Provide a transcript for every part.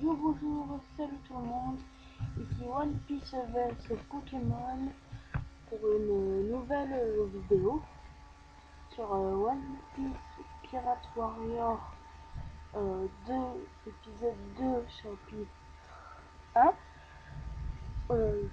Bonjour, bonjour, salut tout le monde, ici One Piece vs Pokémon pour une nouvelle vidéo sur One Piece Pirate Warrior 2, épisode 2, chapitre 1.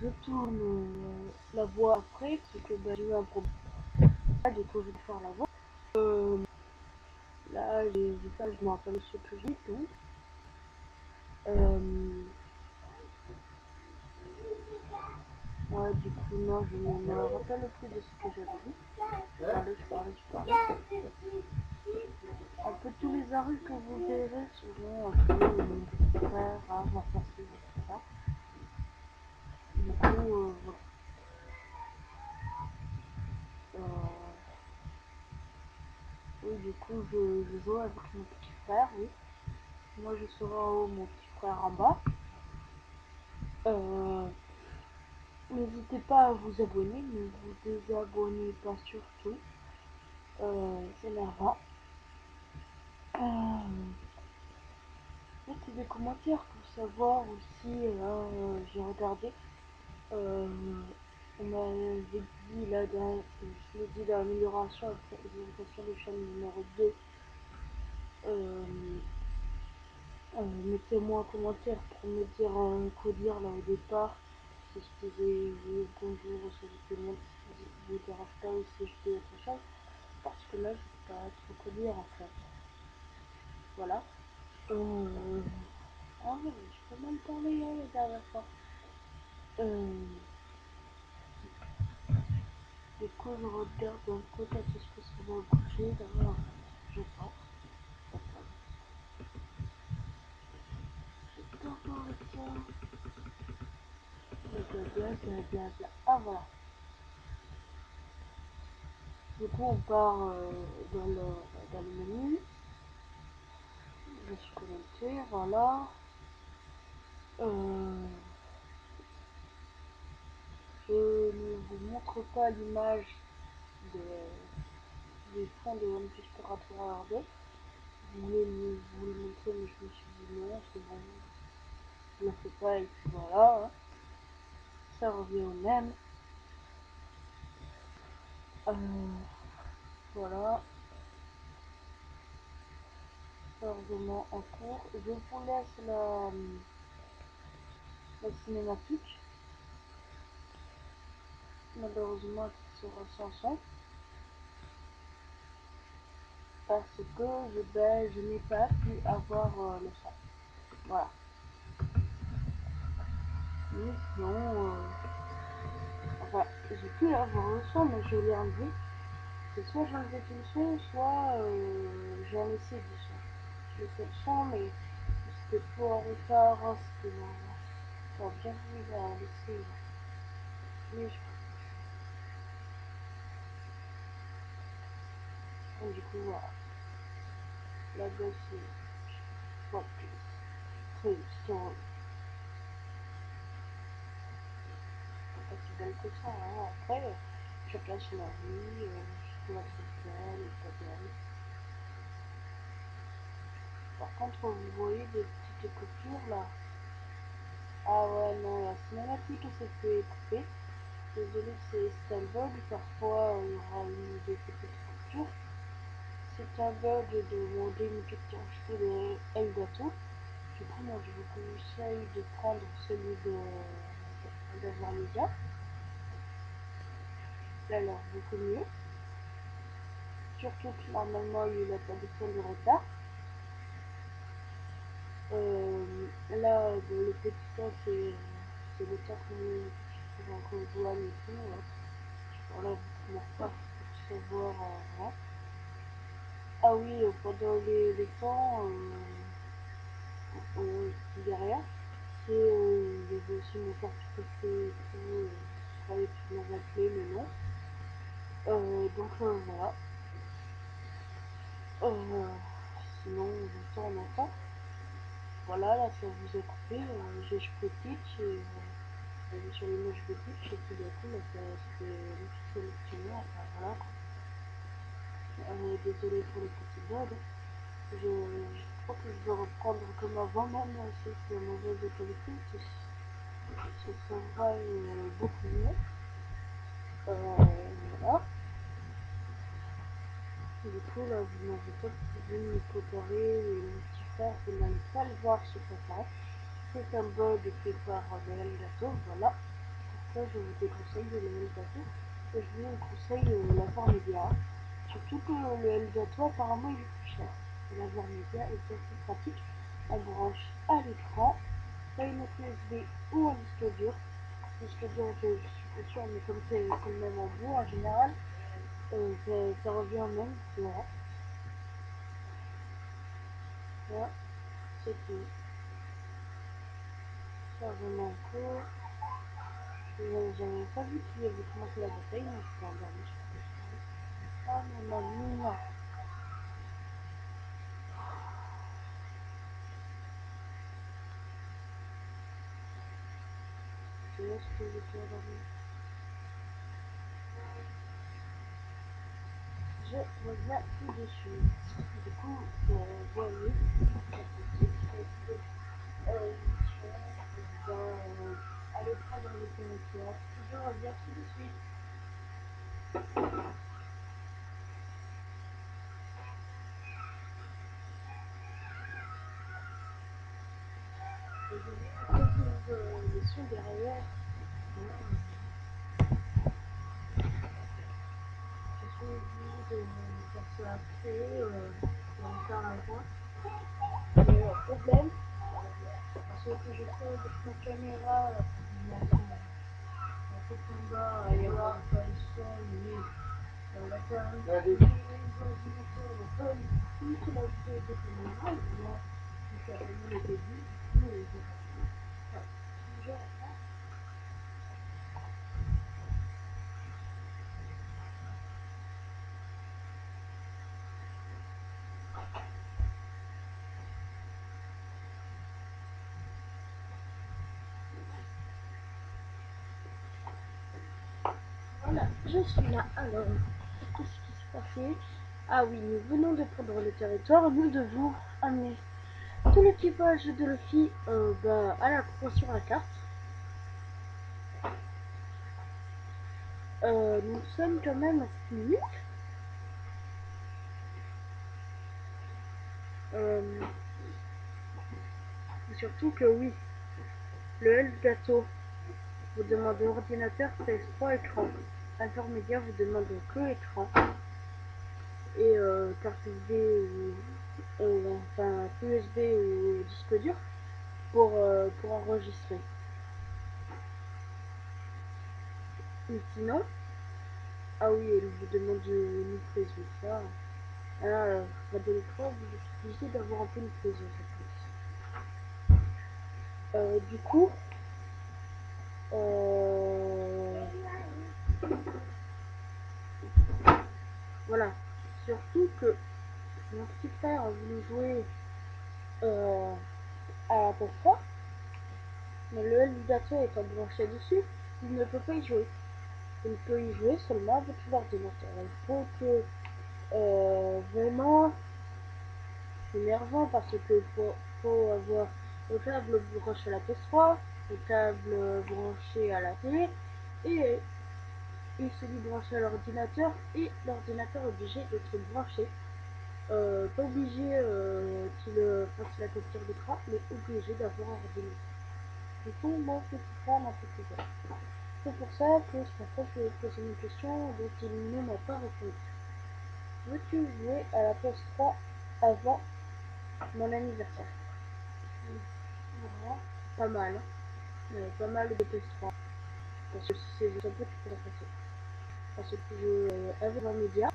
Je tourne la voix après parce que j'ai eu un problème, du coup je vais faire la voix. Là, je me rappelle ce que j'ai donc. Ouais, du coup, non, je ne me rappelle plus de ce que j'avais dit. Je parlais. Un peu tous les arrêts que vous verrez seront un peu très rares, faciles, etc. Du coup, voilà. Oui, du coup, je joue avec mon petit frère, oui. Moi, je serai en haut, mon petit frère en bas. N'hésitez pas à vous abonner, ne vous désabonnez pas surtout. C'est énervant. Mettez des commentaires pour savoir aussi, j'ai regardé, on m'avait dit là, je l'ai dit l'amélioration et présentation de chaîne numéro 2. Mettez-moi un commentaire pour me dire quoi dire là au départ, si je disais oui, bonjour, salut tout le monde, si je vous dérange pas ou si je dis autre chose, parce que là je sais pas trop quoi dire en fait. Voilà. Ah oui, je peux même parler la dernière fois. Du coup, je regarde un peu quand est-ce que ça va bouger. D'abord, je pense. D'abord, ça. Blablabla. Ah, voilà. Du coup, on part dans le menu. Je suis connecté, voilà. Je ne vous montre pas l'image du fond de One Piece Pirate Warrior 2. Je voulais vous le montrer, mais je me suis dit non, c'est bon. Je le fais pas et puis voilà. Hein. Ça revient au même. Voilà. Chargement en cours. Je vous laisse la cinématique. Malheureusement, qui sera sans son. Parce que je n'ai pas pu avoir le son. Voilà. Mais sinon, enfin, j'ai pu avoir le son, mais je l'ai enlevé. C'est soit j'ai enlevé tout le son, soit j'ai laissé du son. J'ai laissé le son, mais c'était tout en retard. C'était bien arrivé à laisser. Mais je pense. Du coup, voilà. Là-bas, c'est One Piece. Très story. Pas si belle que ça, hein. Après, chacun son avis, je peux être belle ou pas belle. Par contre, vous voyez des petites coupures là. Ah ouais, non, la cinématique s'est fait couper. Désolé, c'est un bug. Parfois, il y aura des petites coupures. C'est un bug de mon game capture de Elgato. Du coup, moi, je vous conseille de prendre celui d'avoir média. Là, alors, beaucoup mieux. Surtout que normalement, il n'a pas de temps de retard. Là, le petit temps, c'est le temps qu'on rejoigne et tout. Hein. Voilà, mon frère, pour savoir. Voilà. Ah oui, pendant les temps, derrière, il y avait aussi mon père qui fait et tout. Je croyais qu'il m'avait appelé, mais non. Donc voilà. Sinon, le temps, on entend. Voilà, là, ça vous a coupé. Je peux pitch et sur l'image de pitch et tout d'un coup, là, ça fait sélectionner. Enfin, voilà quoi. Désolé pour le petit bug. que je vais reprendre comme avant, même si c'est mauvaise qualité, ça sera beaucoup mieux. Voilà. Du coup, là, vous n'avez pas besoin de me préparer mon petit frère, vous n'allez pas le voir se préparer. C'est un bol de prépare le gâteau, voilà. Pourquoi je vous déconseille le gâteau. Et je vous conseille l'avoir média. Surtout que le gâteau, apparemment, il est plus cher. Et l'avoir média est bien plus pratique. On branche à l'écran, soit une clé USB ou un disque dur. Disque dur, je suis pas sûre, mais comme c'est le même en bout en général, ça revient au même. Voilà. Là, c'est tout. Ça vraiment court. J'avais pas vu qu'il avait commencé la bataille, mais je suis endormie. Ah, mon mamie, non. C'est là ce que j'étais endormie. Je reviens tout de suite. Du coup, vous voyez, la petite émission, aller prendre le connexion. Je reviens tout de suite. Désolée, pour les sons derrière. Je suis obligée de faire ça après, pour faire un point. Mais problème, parce que je fais avec ma caméra, la tête en bas, et avoir pas le son, oui. La caméra, l'ordinateur, on peut utiliser la vidéo de caméra, évidemment, si ça vraiment le début, du coup, je reprends. Voilà. Je reprends. Voilà, je suis là. Alors, qu'est-ce qui s'est passé? Ah oui, nous venons de prendre le territoire. Nous devons amener tout l'équipage de Luffy à la croix sur la carte. Nous sommes quand même à 6 minutes. Euh, Surtout que oui, le Elgato vous demande ordinateur, PS3, écran. Intermédiaire vous demande que écran. Et carte SD ou enfin USB ou disque dur pour enregistrer. Et sinon, ah oui, elle vous demande une prise, mais ça. Ah, Radio l'écran, vous êtes obligé d'avoir un peu une prise, je pense. Du coup, euh, voilà. Surtout que mon petit frère a voulu jouer euh, à la PS3, mais le Elgato étant branché dessus, il ne peut pas y jouer. Il peut y jouer seulement avec l'ordinateur. Il faut que vraiment c'est énervant parce qu'il faut avoir le câble branché à la PS3, le câble branché à la télé et celui branché à l'ordinateur et l'ordinateur obligé d'être branché. Pas obligé qu'il fasse la capture d'écran, mais obligé d'avoir un ordinateur. Du coup, mon petit frère m'a fait plaisir. C'est pour ça que ce matin, je lui ai posé une question dont il ne m'a pas répondu. Veux-tu jouer à la PS3 avant mon anniversaire? Voilà. Pas mal, hein. Pas mal de PS3. Parce que si c'est juste un peu, tu peux la passer. Parce que avec un média,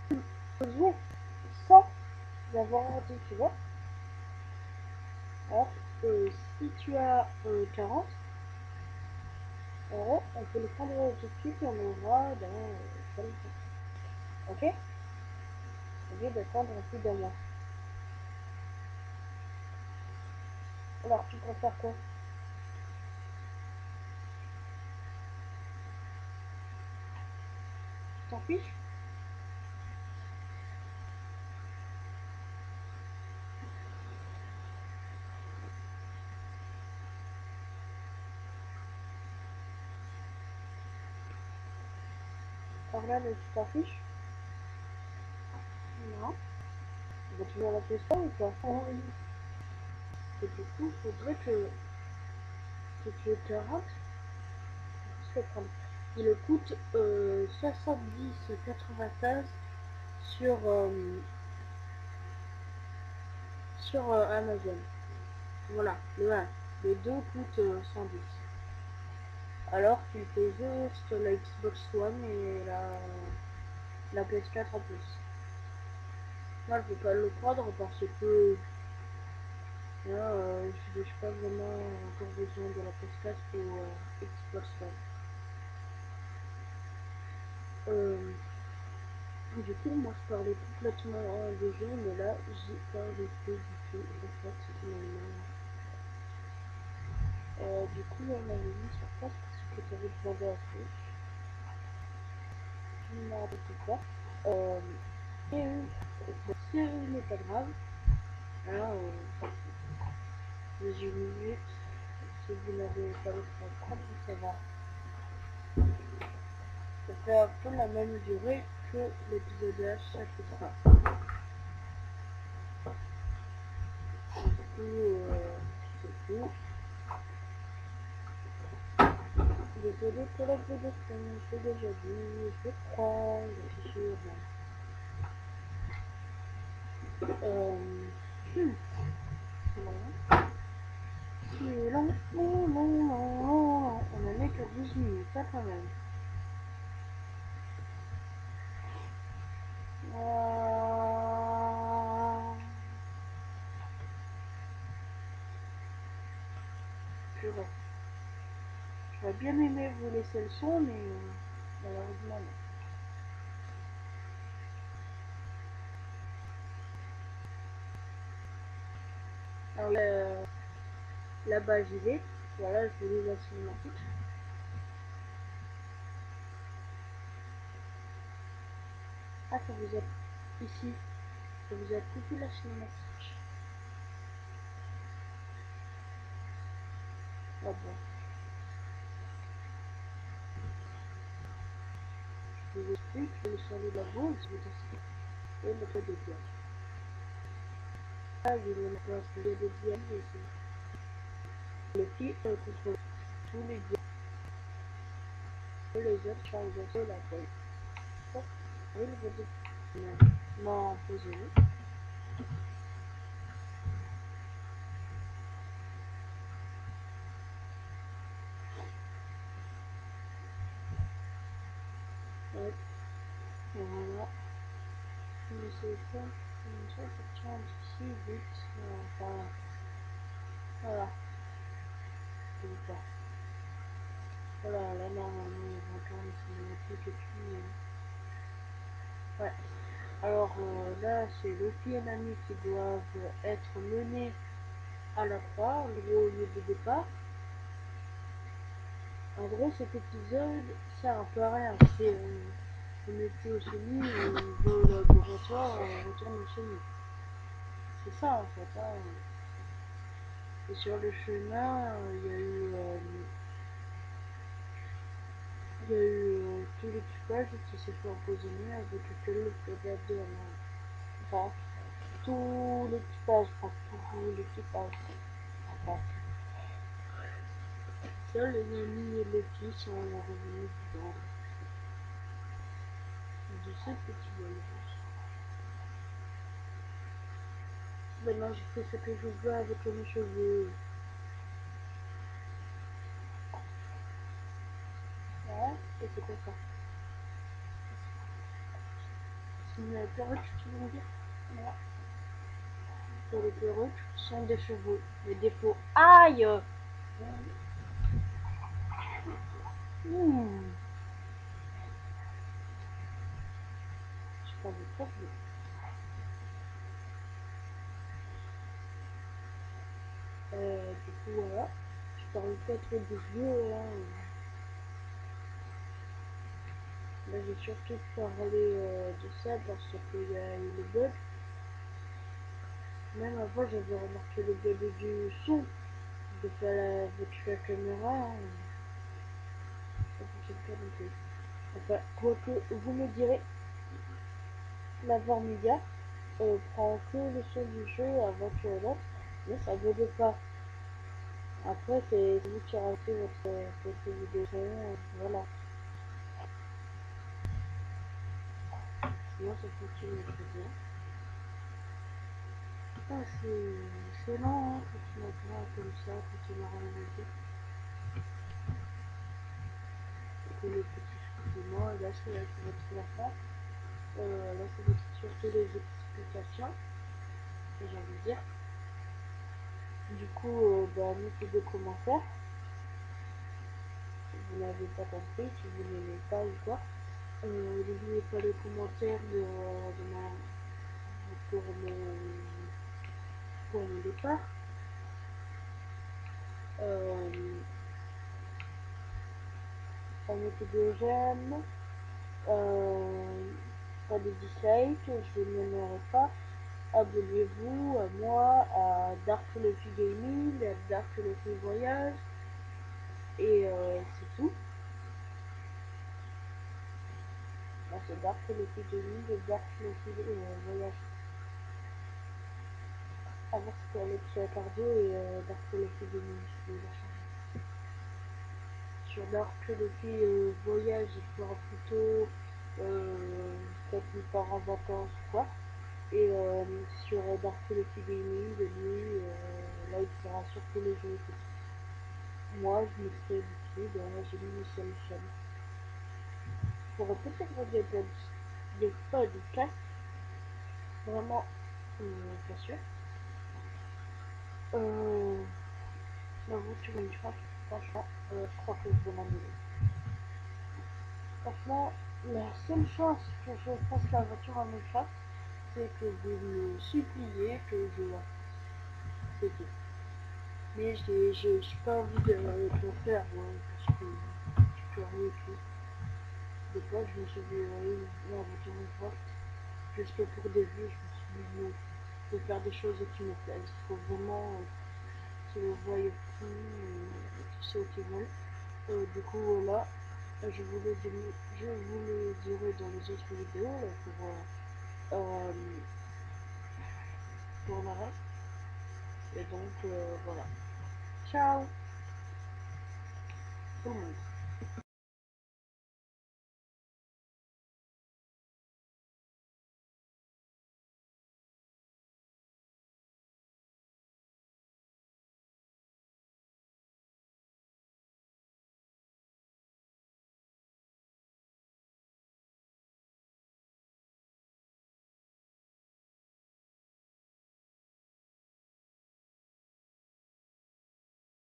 tu peux jouer sans avoir ordi, tu vois. Alors, si tu as 40 euros, on peut le prendre tout de suite et on l'aura dans pas longtemps. Ok? Au lieu d'attendre plus d'un mois. Alors, tu préfères quoi? Tu t'en fiches? Par là, tu t'affiches? Non. Bah, tu vas la faire ça ou pas? Oui. Et du coup, faudrait que tu te rentres. Je vais prendre. Il coûte 70,96 sur, Amazon. Voilà, le 1. Le 2 coûte 110. Alors qu'il fait juste la Xbox One et la PS4 en plus. Moi, je peux pas le prendre parce que là, je n'ai pas vraiment encore besoin de la PS4 ou Xbox One. Euh, du coup, moi, je parlais complètement des jeux, mais là, j'y parle plus du tout. En fait, finalement. Du coup, on avait mis sur place parce que tu avais demandé un truc. Je ne me rappelle pas. Et bon, ce n'est pas grave. Hein, les 10 minutes, si vous n'avez pas le temps de prendre, ça va. Ça fait un peu la même durée que l'épisode H chapitre 1. Du coup, c'est tout. Désolé pour la production, j'ai déjà dit, je prends le fichier. C'est long. C'est long, long, long, long, long. On en est que 12 minutes, ça quand même. Purée. J'aurais bien aimé vous laisser le son, mais malheureusement non. Alors là-bas j'y vais. Voilà, je vous lis la cinématique. Ah, ça vous a ici. Ça vous a coupé la cinématique. Ah bon. Je vous explique, le salut de la bourse, vous explique. Et le code de diable. Ah, je ne pas ce qu'il y a de diable ici. Le qui contrôle tous les diables et les autres chargent de la tête. Pour il vous dit m'en poser. Ouais. Et voilà. Je sais pas. Comme ça, je tiens ici vite. Enfin, voilà. Je sais pas. Voilà, là normalement il y a encore une cinématique et puis ouais. Alors là c'est Loki et Nami qui doivent être menés à la croix, en gros au lieu de départ. En gros cet épisode sert un peu à rien. C'est on était au chenil, on va au laboratoire, on retourne au chenil. C'est ça en fait. Hein. Et sur le chemin, il y a eu tout l'équipage qui s'est fait empoisonner avec que le là. Enfin, tout l'équipage, pas tout l'équipage. Enfin, seuls les amis et les filles sont revenus vivants de ce petit voyage. Maintenant, je fais ce que je veux avec mes cheveux. Ouais, et c'est quoi ça? C'est une perruque, tu veux me dire? Ouais. Et les perruques sont des cheveux. Les défauts. Aïe! Hmm. Je pas vu trop bien. Du coup, voilà. Je parle pas trop de jeu, hein. Là, j'ai surtout parlé de ça parce qu'il y a eu le bug. Même avant, j'avais remarqué le bug du son. De faire avec la caméra, ça fonctionne pas non plus. Enfin, quoi que vous me direz, la Formiga prend que le son du jeu avec l'autre, mais ça ne veut pas. Après, c'est vous qui rajoutez votre vidéo son, voilà. Sinon, ça fonctionne très bien. Ah, c'est lent, hein, quand tu mets pas comme ça, quand tu n'as rien à dire. Que le petit supplément, là, c'est votre enfant. Là, ça va être surtout les explications, j'ai envie de dire. Du coup, mettez des commentaires. Si vous n'avez pas compris, si vous n'aimez pas ou quoi. N'oubliez pas les commentaires pour, pour mon départ. Mettez des j'aime, pas de dislikes, je n'aimerais pas. Abonnez-vous à moi, à Dark Luffy Gaming, à Dark Luffy Voyage, et c'est tout. Là, c'est Dark Luffy Gaming et Dark Luffy Voyage. Avant, c'était Alexia Cardio et Dark Luffy Gaming, je vais la changer. Sur Dark Luffy Voyage, il fera plutôt quand il part en vacances ou quoi. Et sur Dark Luffy Gaming, lui, là, il fera surtout les jeux. Moi, je mettrai l'habitude, j'ai mis Michel Michel. Pour peut-être des podcasts, vraiment pas sûr. La voiture une chance, franchement, je crois que je vais l'annuler. Franchement, la seule chance que je fasse la voiture en une chance, c'est que vous me suppliez que je la fasse. C'est tout. Mais j'ai pas envie de le faire parce que je suis curieux et tout. De base, je me suis dit, la voiture une fois, juste pour des vues, je me suis dit, non, de faire des choses qui me plaisent. Il faut vraiment que vous voyez tout, tous ceux qui veulent. Du coup, voilà, je vous le dirai dans les autres vidéos là, euh, pour le reste. Et donc, voilà. Ciao tout le monde.